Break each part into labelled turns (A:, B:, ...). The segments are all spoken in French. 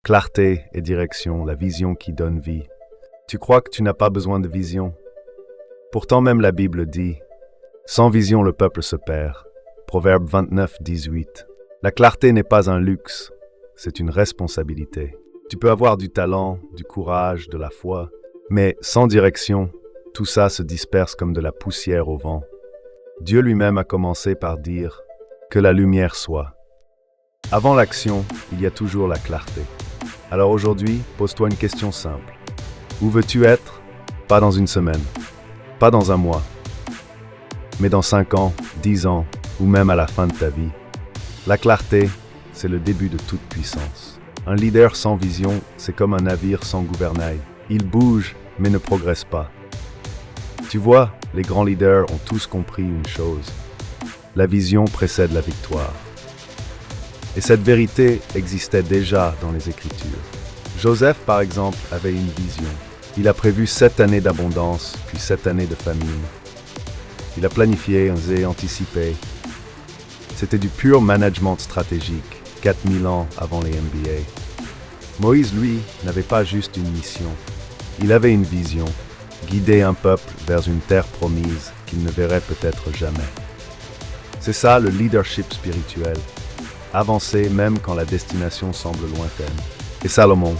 A: Clarté et direction, la vision qui donne vie. Tu crois que tu n'as pas besoin de vision? Pourtant même la Bible dit « Sans vision le peuple se perd ». Proverbe 29, 18. La clarté n'est pas un luxe, c'est une responsabilité. Tu peux avoir du talent, du courage, de la foi, mais sans direction, tout ça se disperse comme de la poussière au vent. Dieu lui-même a commencé par dire « Que la lumière soit ». Avant l'action, il y a toujours la clarté. Alors aujourd'hui, pose-toi une question simple. Où veux-tu être? Pas dans une semaine, pas dans un mois, mais dans 5 ans, 10 ans, ou même à la fin de ta vie. La clarté, c'est le début de toute puissance. Un leader sans vision, c'est comme un navire sans gouvernail. Il bouge, mais ne progresse pas. Tu vois, les grands leaders ont tous compris une chose. La vision précède la victoire. Et cette vérité existait déjà dans les Écritures. Joseph, par exemple, avait une vision. Il a prévu 7 années d'abondance, puis 7 années de famine. Il a planifié et anticipé. C'était du pur management stratégique, 4000 ans avant les MBA. Moïse, lui, n'avait pas juste une mission. Il avait une vision, guider un peuple vers une terre promise qu'il ne verrait peut-être jamais. C'est ça le leadership spirituel. Avancer même quand la destination semble lointaine. Et Salomon,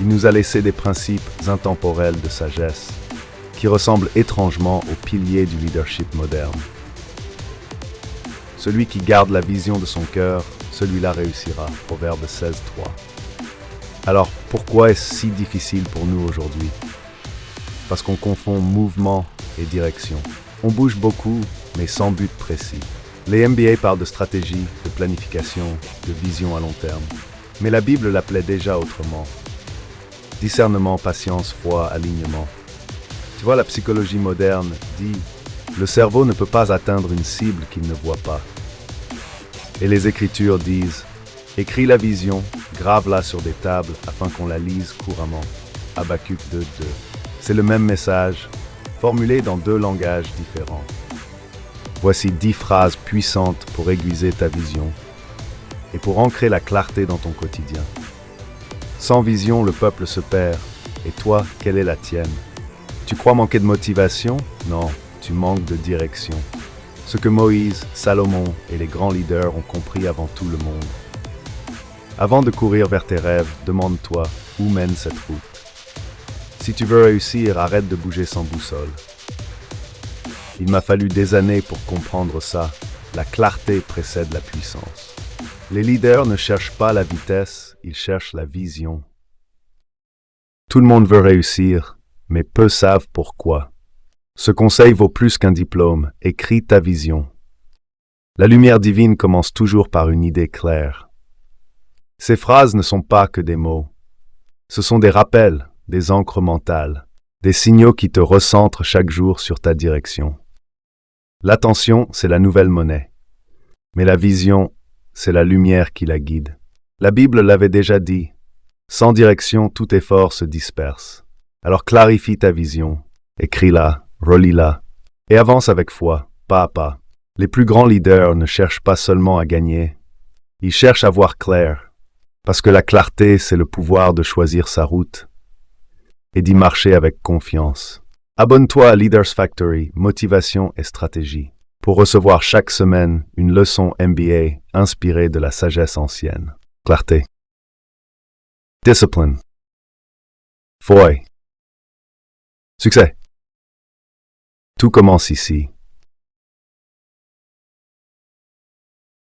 A: il nous a laissé des principes intemporels de sagesse qui ressemblent étrangement aux piliers du leadership moderne. Celui qui garde la vision de son cœur, celui-là réussira. Proverbe 16, 3. Alors, pourquoi est-ce si difficile pour nous aujourd'hui? Parce qu'on confond mouvement et direction. On bouge beaucoup, mais sans but précis. Les MBA parlent de stratégie, de planification, de vision à long terme. Mais la Bible l'appelait déjà autrement. Discernement, patience, foi, alignement. Tu vois, la psychologie moderne dit « Le cerveau ne peut pas atteindre une cible qu'il ne voit pas ». Et les Écritures disent « Écris la vision, grave-la sur des tables afin qu'on la lise couramment ». Habakkuk 2, 2. C'est le même message, formulé dans 2 langages différents. Voici 10 phrases puissantes pour aiguiser ta vision et pour ancrer la clarté dans ton quotidien. Sans vision, le peuple se perd. Et toi, quelle est la tienne? Tu crois manquer de motivation? Non, tu manques de direction. Ce que Moïse, Salomon et les grands leaders ont compris avant tout le monde. Avant de courir vers tes rêves, demande-toi où mène cette route. Si tu veux réussir, arrête de bouger sans boussole. Il m'a fallu des années pour comprendre ça. La clarté précède la puissance. Les leaders ne cherchent pas la vitesse, ils cherchent la vision. Tout le monde veut réussir, mais peu savent pourquoi. Ce conseil vaut plus qu'un diplôme. Écris ta vision. La lumière divine commence toujours par une idée claire. Ces phrases ne sont pas que des mots. Ce sont des rappels, des ancres mentales, des signaux qui te recentrent chaque jour sur ta direction. L'attention, c'est la nouvelle monnaie. Mais la vision, c'est la lumière qui la guide. La Bible l'avait déjà dit. Sans direction, tout effort se disperse. Alors clarifie ta vision, écris-la, relis-la, et avance avec foi, pas à pas. Les plus grands leaders ne cherchent pas seulement à gagner, ils cherchent à voir clair, parce que la clarté, c'est le pouvoir de choisir sa route et d'y marcher avec confiance. Abonne-toi à Leaders Factory, motivation et stratégie, pour recevoir chaque semaine une leçon MBA inspirée de la sagesse ancienne. Clarté. Discipline. Foi. Succès. Tout commence ici.